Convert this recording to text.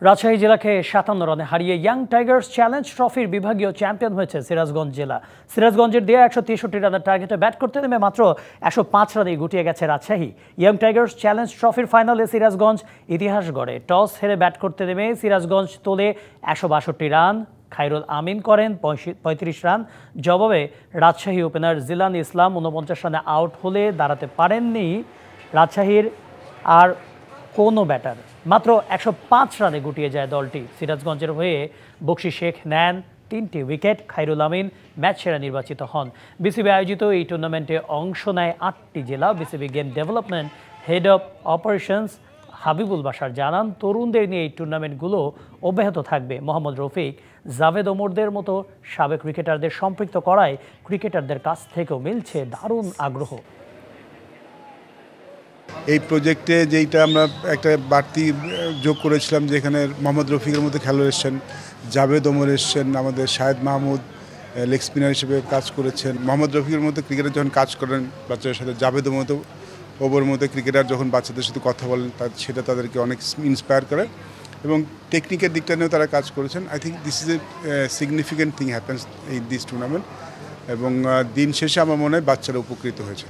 রাজশাহী জেলাকে ৫৭ রানে হারিয়ে ইয়াং টাইগার্স চ্যালেঞ্জ ট্রফির বিভাগীয় চ্যাম্পিয়ন হয়েছে সিরাজগঞ্জ জেলা। সিরাজগঞ্জের দেয়া ১৬৩ রানের টার্গেটে ব্যাট করতে নেমে মাত্র ১০৫ রানেই গুটিয়ে গেছে রাজশাহী। ইয়াং টাইগার্স চ্যালেঞ্জ ট্রফির ফাইনালে সিরাজগঞ্জ ইতিহাস গড়ে। টস হেরে ব্যাট করতে নেমে সিরাজগঞ্জ তোলে ১৬২ রান, খায়রুল আমিন করেন ৩৫ রান। জবাবে রাজশাহী ওপেনার জিলান ইসলাম ৪৯ রানে আউট হলে দাঁড়াতে পারেননি রাজশাহীর আর কোনো ব্যাটার। মাত্র ১০৫ রানে গুটিয়ে যায় দলটি। সিরাজগঞ্জের হয়ে বকশী শেখ নেন ৩টি উইকেট। খায়রুল আমিন ম্যাচ সেরা নির্বাচিত হন। বিসিবি আয়োজিত এই টুর্নামেন্টে অংশ নেয় ৮টি জেলা। BCB game development head of operations Habibul Bashar জানান, তরুণদের নিয়ে এই টুর্নামেন্টগুলো অব্যাহত থাকবে। মোহাম্মদ রফিক, জাভেদ ওমরদের মতো সাবেক ক্রিকেটারদের সম্পৃক্ত করায় ক্রিকেটারদের কাছ থেকেও মিলছে দারুণ আগ্রহ। এই প্রজেক্টে যেইটা আমরা একটা বাড়তি যোগ করেছিলাম, যেখানে মোহাম্মদ রফিকের মধ্যে খেলোয়াড় এসছেন, জাভেদ ওমর এসছেন, আমাদের শাহেদ মাহমুদ লেগ স্পিনার হিসেবে কাজ করেছেন। মোহাম্মদ রফিকের মধ্যে ক্রিকেটার যখন কাজ করেন বাচ্চাদের সাথে, জাভেদ ওমর মধ্যে ক্রিকেটার যখন বাচ্চাদের সাথে কথা বলেন সেটা তাদেরকে অনেক ইন্সপায়ার করে এবং টেকনিকের দিকটা নিয়েও তারা কাজ করেছেন। I think this is a significant thing happens in this tournament এবং দিন শেষে আমার মনে হয় বাচ্চারা উপকৃত হয়েছে।